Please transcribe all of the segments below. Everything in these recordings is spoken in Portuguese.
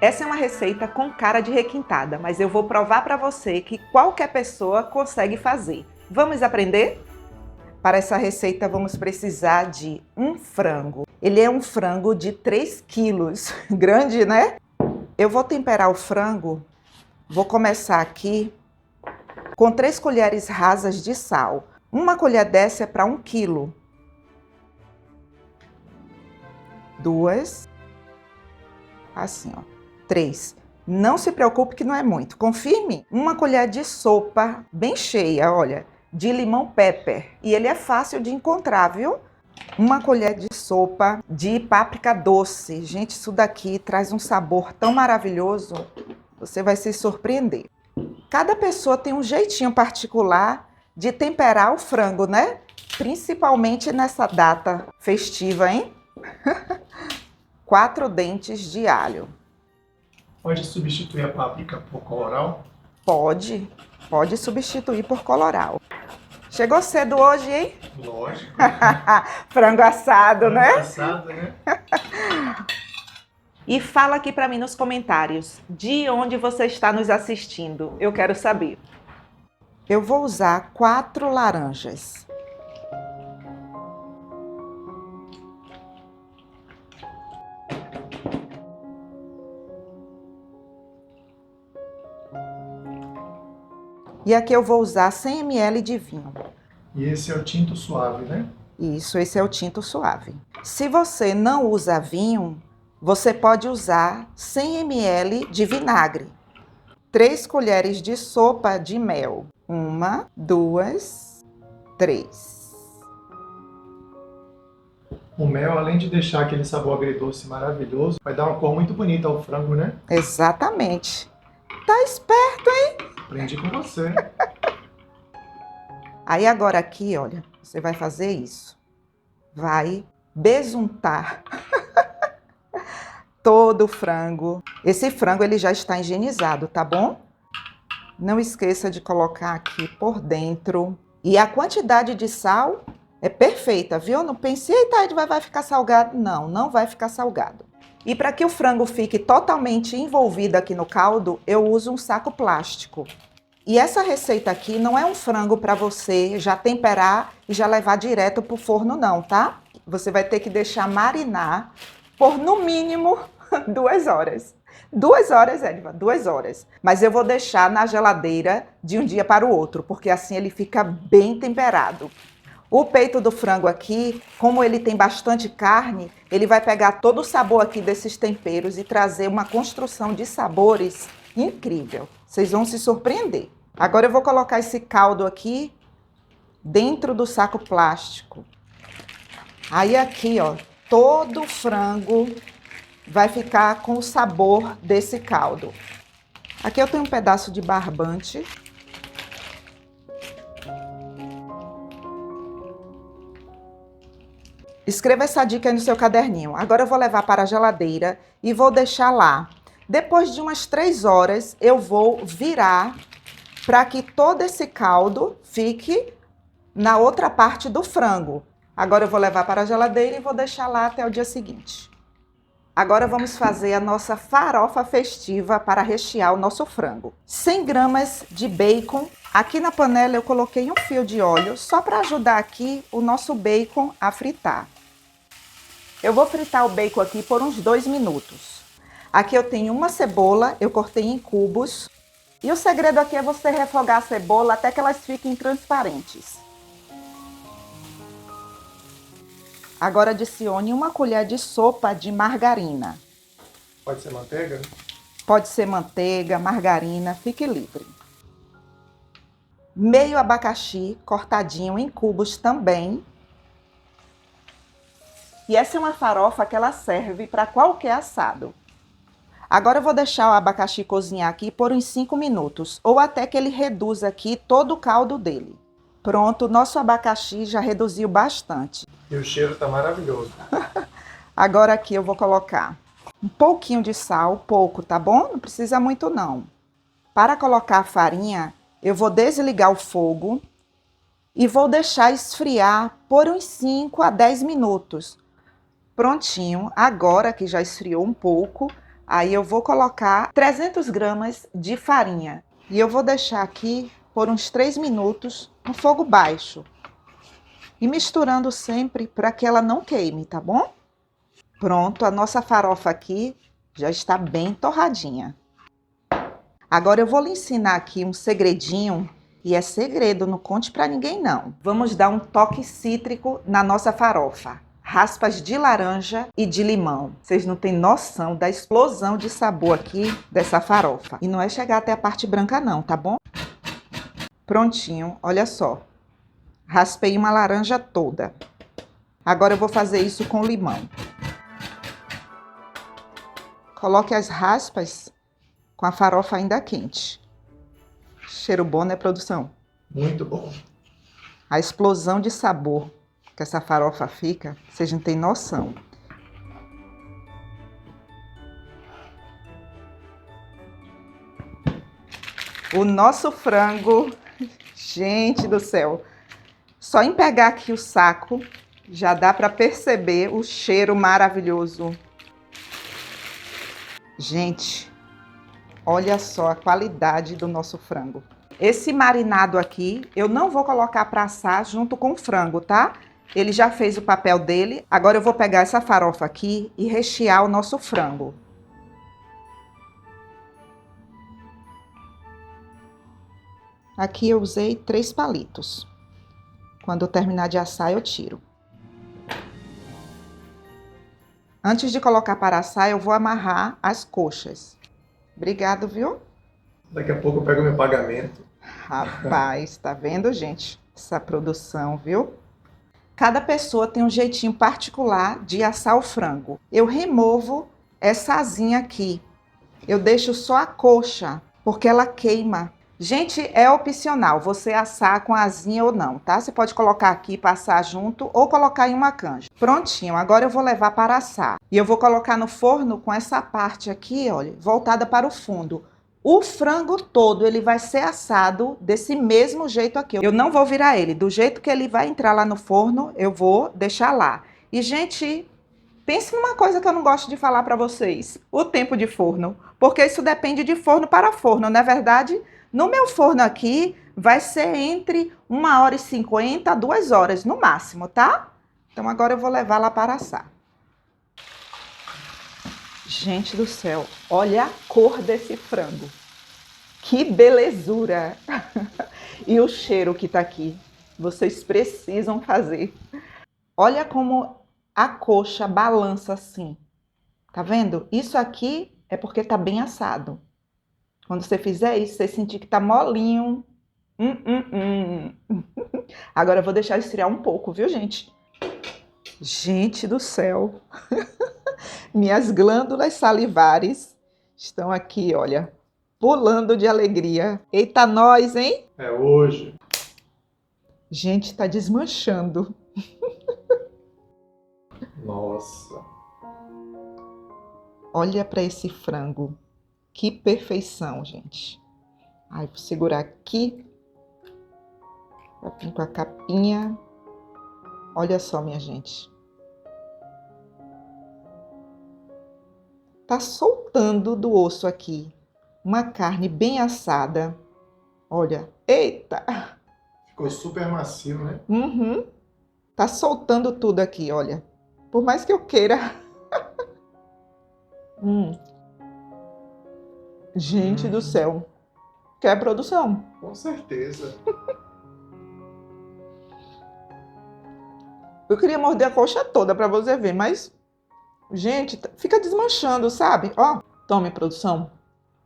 Essa é uma receita com cara de requintada, mas eu vou provar para você que qualquer pessoa consegue fazer. Vamos aprender? Para essa receita vamos precisar de um frango. Ele é um frango de 3 quilos, grande, né? Eu vou temperar o frango, vou começar aqui com 3 colheres rasas de sal. Uma colher dessa é para 1 quilo. 2, assim ó, 3. Não se preocupe que não é muito, confia em mim. Uma colher de sopa bem cheia, olha, de limão pepper. E ele é fácil de encontrar, viu? Uma colher de sopa de páprica doce. Gente, isso daqui traz um sabor tão maravilhoso, você vai se surpreender. Cada pessoa tem um jeitinho particular de temperar o frango, né? Principalmente nessa data festiva, hein? 4 dentes de alho. Pode substituir a páprica por colorau? Pode substituir por colorau. Chegou cedo hoje, hein? Lógico. Frango assado, né? Frango assado, né? E fala aqui para mim nos comentários, de onde você está nos assistindo? Eu quero saber. Eu vou usar 4 laranjas. E aqui eu vou usar 100 ml de vinho. E esse é o tinto suave, né? Isso, esse é o tinto suave. Se você não usa vinho, você pode usar 100 ml de vinagre. 3 colheres de sopa de mel. 1, 2, 3. O mel, além de deixar aquele sabor agridoce maravilhoso, vai dar uma cor muito bonita ao frango, né? Exatamente. Tá esperto, hein? Aprendi com você. Aí agora aqui, olha, você vai fazer isso. Vai besuntar todo o frango. Esse frango ele já está higienizado, tá bom? Não esqueça de colocar aqui por dentro. E a quantidade de sal é perfeita, viu? Não pensei, eita, vai ficar salgado. Não, não vai ficar salgado. E para que o frango fique totalmente envolvido aqui no caldo, eu uso um saco plástico. E essa receita aqui não é um frango para você já temperar e já levar direto para o forno não, tá? Você vai ter que deixar marinar por no mínimo 2 horas. 2 horas, Edva, 2 horas. Mas eu vou deixar na geladeira de um dia para o outro, porque assim ele fica bem temperado. O peito do frango aqui, como ele tem bastante carne, ele vai pegar todo o sabor aqui desses temperos e trazer uma construção de sabores incrível. Vocês vão se surpreender. Agora eu vou colocar esse caldo aqui dentro do saco plástico. Aí aqui, ó, todo o frango vai ficar com o sabor desse caldo. Aqui eu tenho um pedaço de barbante. Escreva essa dica aí no seu caderninho. Agora eu vou levar para a geladeira e vou deixar lá. Depois de umas 3 horas, eu vou virar para que todo esse caldo fique na outra parte do frango. Agora eu vou levar para a geladeira e vou deixar lá até o dia seguinte. Agora vamos fazer a nossa farofa festiva para rechear o nosso frango. 100 gramas de bacon. Aqui na panela eu coloquei um fio de óleo só para ajudar aqui o nosso bacon a fritar. Eu vou fritar o bacon aqui por uns 2 minutos. Aqui eu tenho uma cebola, eu cortei em cubos. E o segredo aqui é você refogar a cebola até que elas fiquem transparentes. Agora adicione 1 colher de sopa de margarina. Pode ser manteiga? Pode ser manteiga, margarina, fique livre. Meio abacaxi cortadinho em cubos também. E essa é uma farofa que ela serve para qualquer assado. Agora eu vou deixar o abacaxi cozinhar aqui por uns 5 minutos, ou até que ele reduza aqui todo o caldo dele. Pronto, nosso abacaxi já reduziu bastante. E o cheiro tá maravilhoso. Agora aqui eu vou colocar um pouquinho de sal, pouco, tá bom? Não precisa muito não. Para colocar a farinha, eu vou desligar o fogo e vou deixar esfriar por uns 5 a 10 minutos. Prontinho, agora que já esfriou um pouco, Aí eu vou colocar 300 gramas de farinha. E eu vou deixar aqui por uns 3 minutos no fogo baixo. E misturando sempre para que ela não queime, tá bom? Pronto, a nossa farofa aqui já está bem torradinha. Agora eu vou lhe ensinar aqui um segredinho, e é segredo, não conte para ninguém não. Vamos dar um toque cítrico na nossa farofa. Raspas de laranja e de limão. Vocês não têm noção da explosão de sabor aqui dessa farofa. E não é chegar até a parte branca não, tá bom? Prontinho, olha só. Raspei uma laranja toda. Agora eu vou fazer isso com limão. Coloque as raspas com a farofa ainda quente. Cheiro bom, né, produção? Muito bom. A explosão de sabor que essa farofa fica, vocês não têm noção. O nosso frango, gente do céu, só em pegar aqui o saco, já dá para perceber o cheiro maravilhoso. Gente, olha só a qualidade do nosso frango. Esse marinado aqui, eu não vou colocar para assar junto com o frango, tá? Ele já fez o papel dele. Agora eu vou pegar essa farofa aqui e rechear o nosso frango. Aqui eu usei 3 palitos. Quando eu terminar de assar, eu tiro. Antes de colocar para assar, eu vou amarrar as coxas. Obrigado, viu? Daqui a pouco eu pego meu pagamento. Rapaz, tá vendo, gente? Essa produção, viu? Cada pessoa tem um jeitinho particular de assar o frango. Eu removo essa asinha aqui. Eu deixo só a coxa, porque ela queima. Gente, é opcional você assar com a asinha ou não, tá? Você pode colocar aqui, passar junto ou colocar em uma canja. Prontinho, agora eu vou levar para assar. E eu vou colocar no forno com essa parte aqui, olha, voltada para o fundo. O frango todo, ele vai ser assado desse mesmo jeito aqui. Eu não vou virar ele. Do jeito que ele vai entrar lá no forno, eu vou deixar lá. E, gente, pense numa coisa que eu não gosto de falar para vocês. O tempo de forno. Porque isso depende de forno para forno, não é verdade? No meu forno aqui, vai ser entre 1h50 a 2 horas, no máximo, tá? Então, agora eu vou levar lá para assar. Gente do céu, olha a cor desse frango. Que belezura! E o cheiro que tá aqui. Vocês precisam fazer. Olha como a coxa balança assim. Tá vendo? Isso aqui é porque tá bem assado. Quando você fizer isso, você sentir que tá molinho. Agora eu vou deixar esfriar um pouco, viu, gente? Gente do céu! Minhas glândulas salivares estão aqui, olha, pulando de alegria. Eita, nós, hein? É hoje. Gente, tá desmanchando. Nossa. Olha para esse frango. Que perfeição, gente. Ai, vou segurar aqui. Vai vir com a capinha. Olha só, minha gente. Tá soltando do osso aqui. Uma carne bem assada. Olha, eita! Ficou super macio, né? Uhum. Tá soltando tudo aqui, olha. Por mais que eu queira. Gente do céu. Quer produção? Com certeza. Eu queria morder a coxa toda pra você ver, mas... Gente, fica desmanchando, sabe? Ó, tome, produção.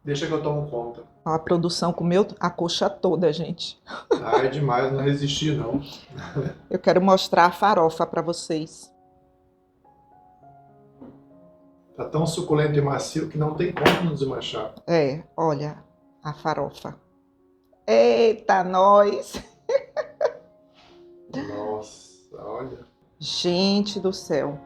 Deixa que eu tomo conta. Ó, a produção comeu a coxa toda, gente. Ah, é demais, não resisti não. Eu quero mostrar a farofa pra vocês. Tá tão suculento e macio que não tem como não desmanchar. É, olha a farofa. Eita, nós! Nossa, olha. Gente do céu.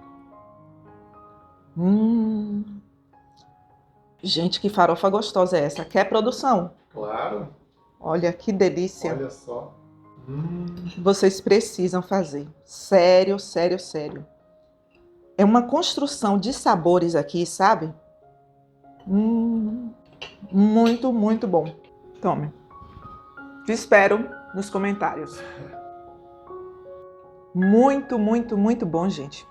Gente, que farofa gostosa é essa? Quer produção? Claro. Olha que delícia. Olha só. Vocês precisam fazer. Sério, sério, sério. É uma construção de sabores aqui, sabe? Muito, muito bom. Tome. Te espero nos comentários. Muito, muito, muito bom, gente.